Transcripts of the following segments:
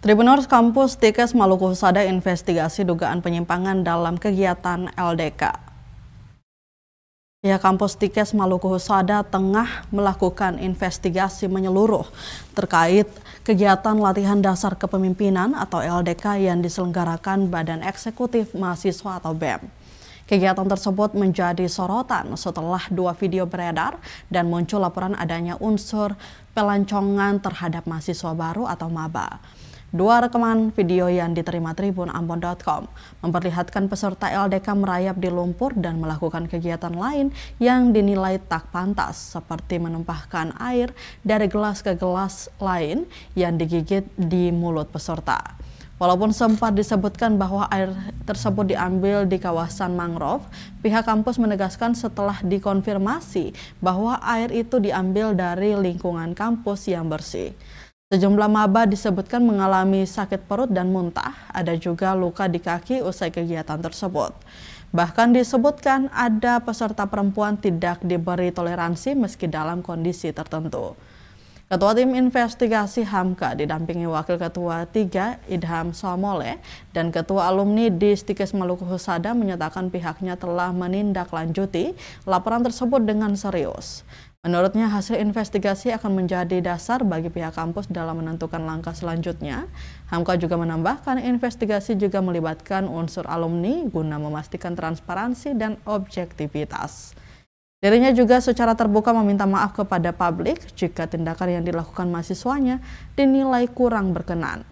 Tribuners Kampus Stikes Maluku Husada investigasi dugaan penyimpangan dalam kegiatan LDK. Pihak Kampus Stikes Maluku Husada tengah melakukan investigasi menyeluruh terkait kegiatan latihan dasar kepemimpinan atau LDK yang diselenggarakan Badan Eksekutif Mahasiswa atau BEM. Kegiatan tersebut menjadi sorotan setelah 2 video beredar dan muncul laporan adanya unsur pelancongan terhadap mahasiswa baru atau maba. 2 rekaman video yang diterima Tribun Ambon.com memperlihatkan peserta LDK merayap di lumpur dan melakukan kegiatan lain yang dinilai tak pantas, seperti menumpahkan air dari gelas ke gelas lain yang digigit di mulut peserta. Walaupun sempat disebutkan bahwa air tersebut diambil di kawasan mangrove, pihak kampus menegaskan setelah dikonfirmasi bahwa air itu diambil dari lingkungan kampus yang bersih. Sejumlah maba disebutkan mengalami sakit perut dan muntah, ada juga luka di kaki usai kegiatan tersebut. Bahkan disebutkan ada peserta perempuan tidak diberi toleransi meski dalam kondisi tertentu. Ketua Tim Investigasi Hamka didampingi Wakil Ketua 3 Idham Salmole dan Ketua Alumni di Stikes Maluku Husada menyatakan pihaknya telah menindaklanjuti laporan tersebut dengan serius. Menurutnya hasil investigasi akan menjadi dasar bagi pihak kampus dalam menentukan langkah selanjutnya. Hamka juga menambahkan investigasi juga melibatkan unsur alumni guna memastikan transparansi dan objektivitas. Dirinya juga secara terbuka meminta maaf kepada publik jika tindakan yang dilakukan mahasiswanya dinilai kurang berkenan.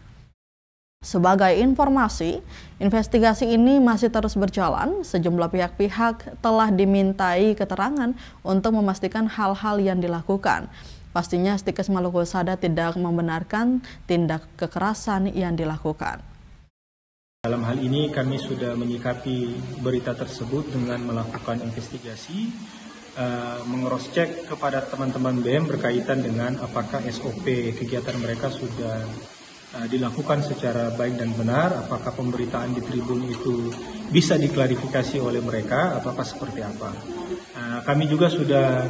Sebagai informasi, investigasi ini masih terus berjalan. Sejumlah pihak-pihak telah dimintai keterangan untuk memastikan hal-hal yang dilakukan. Pastinya Stikes Maluku Husada tidak membenarkan tindak kekerasan yang dilakukan. Dalam hal ini kami sudah menyikapi berita tersebut dengan melakukan investigasi, meng-cross-check kepada teman-teman BEM berkaitan dengan apakah SOP kegiatan mereka sudah dilakukan secara baik dan benar, apakah pemberitaan di Tribun itu bisa diklarifikasi oleh mereka, ataukah seperti apa. Kami juga sudah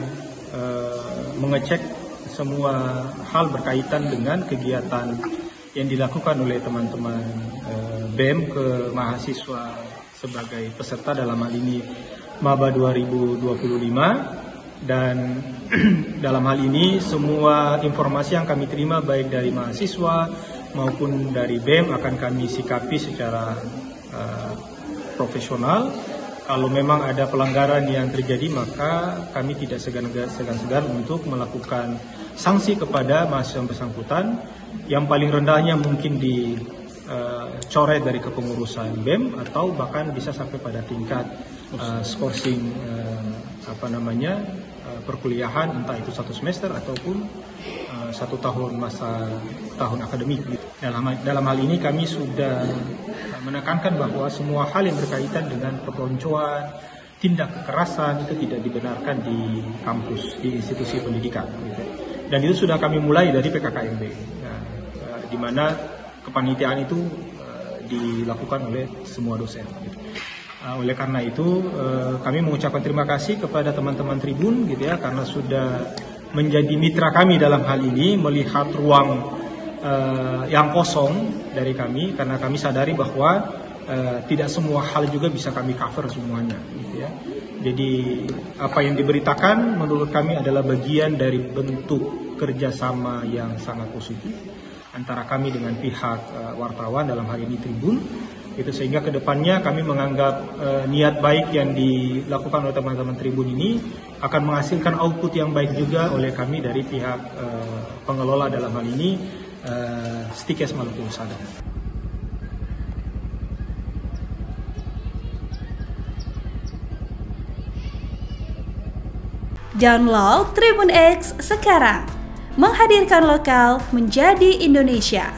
mengecek semua hal berkaitan dengan kegiatan yang dilakukan oleh teman-teman BEM ke mahasiswa sebagai peserta dalam hal ini Maba 2025, dan dalam hal ini semua informasi yang kami terima baik dari mahasiswa maupun dari BEM akan kami sikapi secara profesional. Kalau memang ada pelanggaran yang terjadi, maka kami tidak segan-segan untuk melakukan sanksi kepada mahasiswa bersangkutan, yang paling rendahnya mungkin dicoret dari kepengurusan BEM atau bahkan bisa sampai pada tingkat skorsing perkuliahan, entah itu 1 semester ataupun 1 tahun tahun akademik. Dalam hal ini kami sudah menekankan bahwa semua hal yang berkaitan dengan peloncoan, tindak kekerasan itu tidak dibenarkan di kampus, di institusi pendidikan. Dan itu sudah kami mulai dari PKKMB, di mana kepanitiaan itu dilakukan oleh semua dosen. Oleh karena itu kami mengucapkan terima kasih kepada teman-teman Tribun karena sudah menjadi mitra kami dalam hal ini, melihat ruang yang kosong dari kami, karena kami sadari bahwa tidak semua hal juga bisa kami cover semuanya. Jadi apa yang diberitakan menurut kami adalah bagian dari bentuk kerjasama yang sangat positif antara kami dengan pihak wartawan, dalam hal ini Tribun. Sehingga kedepannya kami menganggap niat baik yang dilakukan oleh teman-teman Tribun ini akan menghasilkan output yang baik juga oleh kami dari pihak pengelola, dalam hal ini Stikes Maluku Husada. Download Tribun X sekarang, menghadirkan lokal menjadi Indonesia.